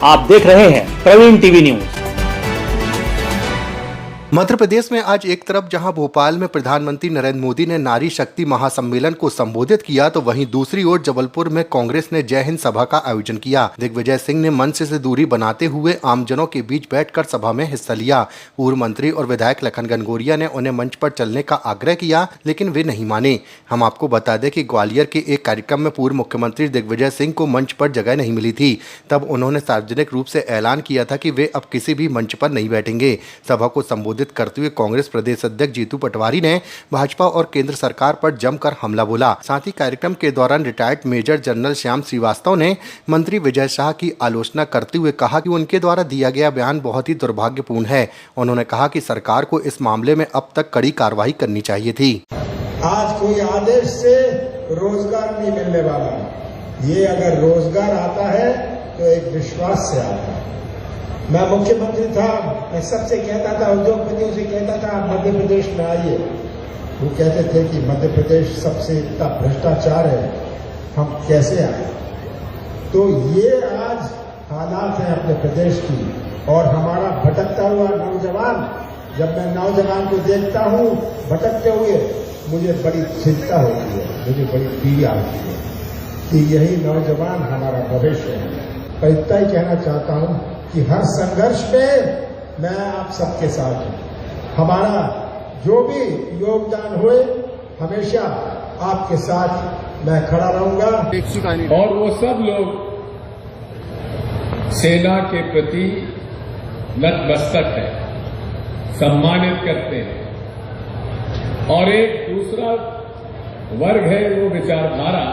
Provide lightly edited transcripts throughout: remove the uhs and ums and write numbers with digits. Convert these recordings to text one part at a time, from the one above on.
आप देख रहे हैं प्रवीण टीवी न्यूज। मध्य प्रदेश में आज एक तरफ जहां भोपाल में प्रधानमंत्री नरेंद्र मोदी ने नारी शक्ति महासम्मेलन को संबोधित किया, तो वहीं दूसरी ओर जबलपुर में कांग्रेस ने जय हिंद सभा का आयोजन किया। दिग्विजय सिंह ने मंच से दूरी बनाते हुए आमजनों के बीच बैठकर सभा में हिस्सा लिया। पूर्व मंत्री और विधायक लखन घनघोरिया ने उन्हें मंच पर चलने का आग्रह किया, लेकिन वे नहीं माने। हम आपको बता दें कि ग्वालियर के एक कार्यक्रम में पूर्व मुख्यमंत्री दिग्विजय सिंह को मंच पर जगह नहीं मिली थी। तब उन्होंने सार्वजनिक रूप से ऐलान किया था कि वे अब किसी भी मंच पर नहीं बैठेंगे। सभा को संबोधित करते हुए कांग्रेस प्रदेश अध्यक्ष जीतू पटवारी ने भाजपा और केंद्र सरकार पर जमकर हमला बोला। साथ ही कार्यक्रम के दौरान retired major general Shyam Srivastava ने मंत्री विजय शाह की आलोचना करते हुए कहा कि उनके द्वारा दिया गया बयान बहुत ही दुर्भाग्यपूर्ण है। उन्होंने कहा कि सरकार को इस मामले में अब तक कड़ी कार्रवाई करनी चाहिए थी। आज कोई आदेश से रोजगार नहीं मिलने वाला। ये अगर रोजगार आता है तो एक विश्वास से आता है। मैं मुख्यमंत्री था, मैं सबसे कहता था, उद्योगपतियों से कहता था, आप मध्य प्रदेश में आइए। वो कहते थे कि मध्य प्रदेश सबसे इतना भ्रष्टाचार है, हम कैसे आए। तो ये आज हालात है अपने प्रदेश की। और हमारा भटकता हुआ नौजवान, जब मैं नौजवान को देखता हूँ भटकते हुए, मुझे बड़ी चिंता होती है, मुझे बड़ी पीड़ा होती है कि यही नौजवान हमारा भविष्य है। पर इतना ही कहना चाहता हूँ कि हर संघर्ष में मैं आप सबके साथ हूं। हमारा जो भी योगदान हुए, हमेशा आपके साथ मैं खड़ा रहूंगा। और वो सब लोग सेना के प्रति नतमस्तक है, सम्मानित करते हैं। और एक दूसरा वर्ग है वो विचारधारा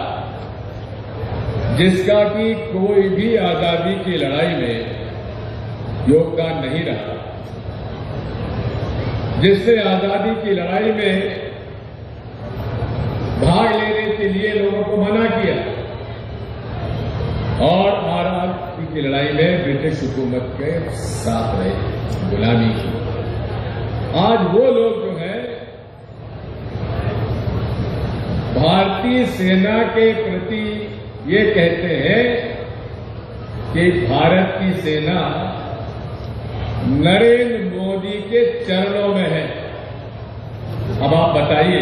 जिसका कि कोई भी आजादी की लड़ाई में योगदान नहीं रहा, जिसने आजादी की लड़ाई में भाग लेने के लिए लोगों को मना किया और आजादी की लड़ाई में ब्रिटिश हुकूमत के साथ रहे, गुलामी की। आज वो लोग जो है भारतीय सेना के प्रति ये कहते हैं कि भारत की सेना नरेंद्र मोदी के चरणों में है। अब आप बताइए,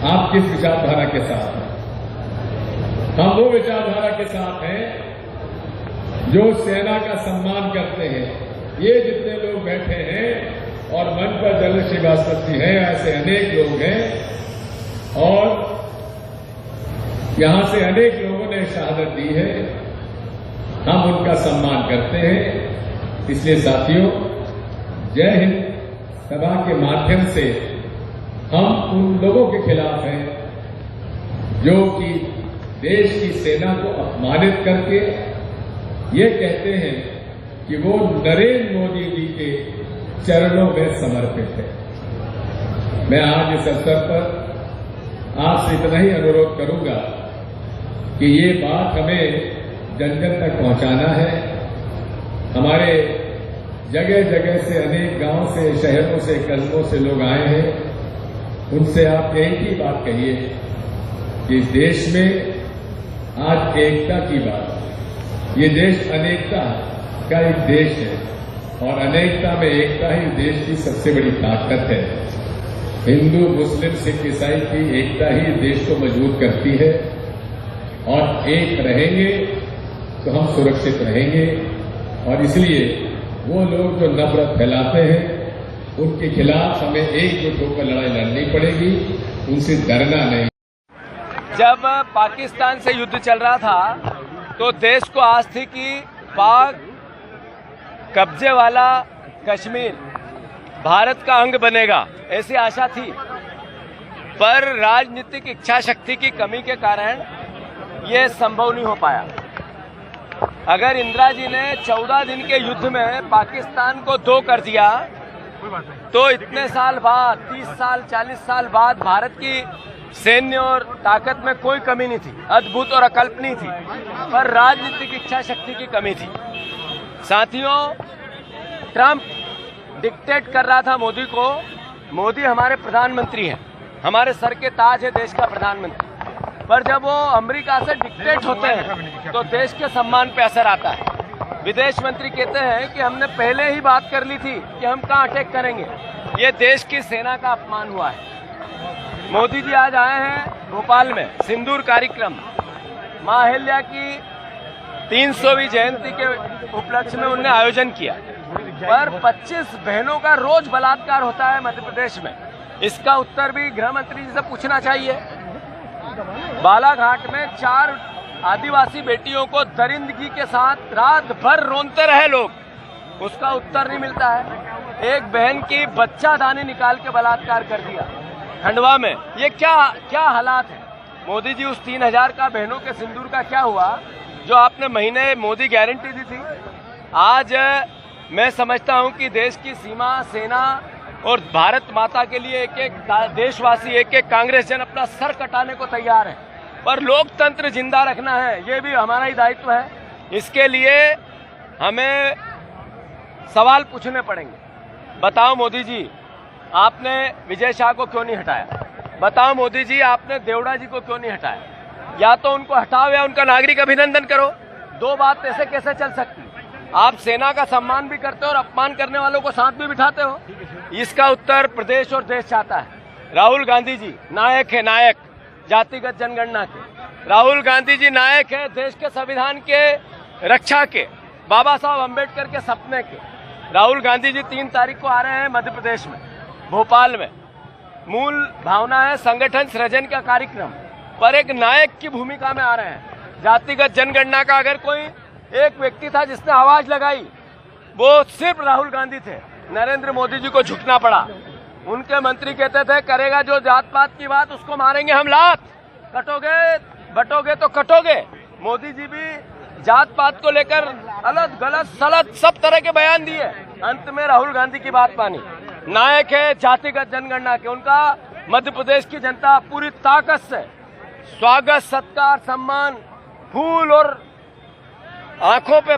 आप किस विचारधारा के साथ हैं? हम वो विचारधारा के साथ हैं जो सेना का सम्मान करते हैं। ये जितने लोग बैठे हैं और मंच पर जनरल श्रीवास्तव जी हैं, ऐसे अनेक लोग हैं और यहां से अनेक लोगों ने शहादत दी है। हम उनका सम्मान करते हैं। इसलिए साथियों, जय हिंद सभा के माध्यम से हम उन लोगों के खिलाफ हैं जो कि देश की सेना को अपमानित करके ये कहते हैं कि वो नरेंद्र मोदी जी के चरणों में समर्पित है। मैं आज इस अवसर पर आपसे इतना ही अनुरोध करूंगा कि ये बात हमें जन जन तक पहुंचाना है। हमारे जगह जगह से, अनेक गांव से, शहरों से, कस्बों से लोग आए हैं। उनसे आप एक ही बात कहिए कि इस देश में आज एकता की बात। ये देश अनेकता का एक देश है और अनेकता में एकता ही देश की सबसे बड़ी ताकत है। हिंदू, मुस्लिम, सिख, ईसाई की एकता ही देश को मजबूत करती है और एक रहेंगे तो हम सुरक्षित रहेंगे। और इसलिए वो लोग जो नफरत फैलाते हैं उनके खिलाफ हमें एकजुट होकर लड़ाई लड़नी पड़ेगी, उनसे डरना नहीं। जब पाकिस्तान से युद्ध चल रहा था तो देश को आस थी कि पाक कब्जे वाला कश्मीर भारत का अंग बनेगा, ऐसी आशा थी। पर राजनीतिक इच्छा शक्ति की कमी के कारण ये संभव नहीं हो पाया। अगर इंदिरा जी ने 14 दिन के युद्ध में पाकिस्तान को 2 कर दिया तो इतने साल बाद, 30 साल 40 साल बाद भारत की सैन्य और ताकत में कोई कमी नहीं थी, अद्भुत और अकल्पनीय थी। पर राजनीतिक इच्छा शक्ति की कमी थी। साथियों, ट्रंप डिक्टेट कर रहा था मोदी को। मोदी हमारे प्रधानमंत्री हैं, हमारे सर के ताज है देश का प्रधानमंत्री। पर जब वो अमेरिका से डिक्टेट होते हैं तो देश के सम्मान पे असर आता है। विदेश मंत्री कहते हैं कि हमने पहले ही बात कर ली थी कि हम कहाँ अटैक करेंगे। ये देश की सेना का अपमान हुआ है। मोदी जी आज आए हैं भोपाल में सिंदूर कार्यक्रम, मां अहिल्या की 300वीं जयंती के उपलक्ष्य में उन्होंने आयोजन किया, पर 25 बहनों का रोज बलात्कार होता है मध्य प्रदेश में। इसका उत्तर भी गृह मंत्री जी से पूछना चाहिए। बालाघाट में 4 आदिवासी बेटियों को दरिंदगी के साथ रात भर रोनते रहे लोग, उसका उत्तर नहीं मिलता है। एक बहन की बच्चा दानी निकाल के बलात्कार कर दिया खंडवा में। ये क्या हालात है। मोदी जी उस 3000 का बहनों के सिंदूर का क्या हुआ जो आपने महीने मोदी गारंटी दी थी। आज मैं समझता हूं कि देश की सीमा, सेना और भारत माता के लिए एक एक देशवासी, एक एक कांग्रेस जन अपना सर कटाने को तैयार है, पर लोकतंत्र जिंदा रखना है, ये भी हमारा ही दायित्व है। इसके लिए हमें सवाल पूछने पड़ेंगे। बताओ मोदी जी, आपने विजय शाह को क्यों नहीं हटाया? बताओ मोदी जी, आपने देवड़ा जी को क्यों नहीं हटाया? या तो उनको हटाओ या उनका नागरिक अभिनंदन करो। 2 बात ऐसे कैसे चल सकती? आप सेना का सम्मान भी करते हो और अपमान करने वालों को साथ भी बिठाते हो। इसका उत्तर प्रदेश और देश चाहता है। राहुल गांधी जी नायक है, नायक जातिगत जनगणना के। राहुल गांधी जी नायक है देश के संविधान के रक्षा के, बाबा साहब अम्बेडकर के सपने के। राहुल गांधी जी 3 तारीख को आ रहे हैं मध्य प्रदेश में, भोपाल में। मूल भावना है संगठन सृजन का कार्यक्रम, पर एक नायक की भूमिका में आ रहे हैं। जातिगत जनगणना का अगर कोई एक व्यक्ति था जिसने आवाज लगाई, वो सिर्फ राहुल गांधी थे। नरेंद्र मोदी जी को झुकना पड़ा। उनके मंत्री कहते थे करेगा जो जात पात की बात उसको मारेंगे हम लात, कटोगे बटोगे तो कटोगे। मोदी जी भी जात पात को लेकर अलग गलत सलत सब तरह के बयान दिए, अंत में राहुल गांधी की बात मानी। नायक है जातिगत जनगणना के, उनका मध्य प्रदेश की जनता पूरी ताकत से स्वागत, सत्कार, सम्मान, फूल और आंखों पे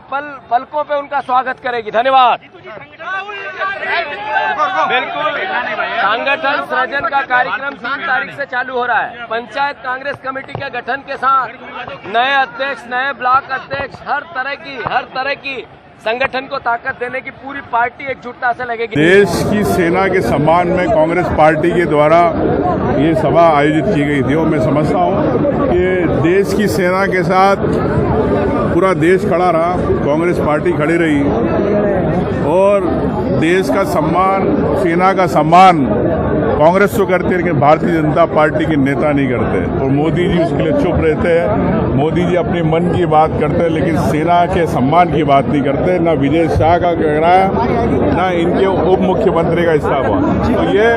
पलकों पे उनका स्वागत करेगी। धन्यवाद। बिल्कुल, संगठन सृजन का कार्यक्रम 3 तारीख से चालू हो रहा है। पंचायत कांग्रेस कमेटी के गठन के साथ नए अध्यक्ष, नए ब्लॉक अध्यक्ष, हर तरह की संगठन को ताकत देने की पूरी पार्टी एकजुटता से लगेगी। देश की सेना के सम्मान में कांग्रेस पार्टी के द्वारा ये सभा आयोजित की गई थी और मैं समझता हूँ कि देश की सेना के साथ पूरा देश खड़ा रहा, कांग्रेस पार्टी खड़ी रही और देश का सम्मान, सेना का सम्मान कांग्रेस तो करते हैं लेकिन भारतीय जनता पार्टी के नेता नहीं करते और मोदी जी उसके लिए चुप रहते हैं। मोदी जी अपने मन की बात करते हैं लेकिन सेना के सम्मान की बात नहीं करते। ना विजय शाह का कह रहा है, ना इनके उप मुख्यमंत्री का इस्तीफा। तो ये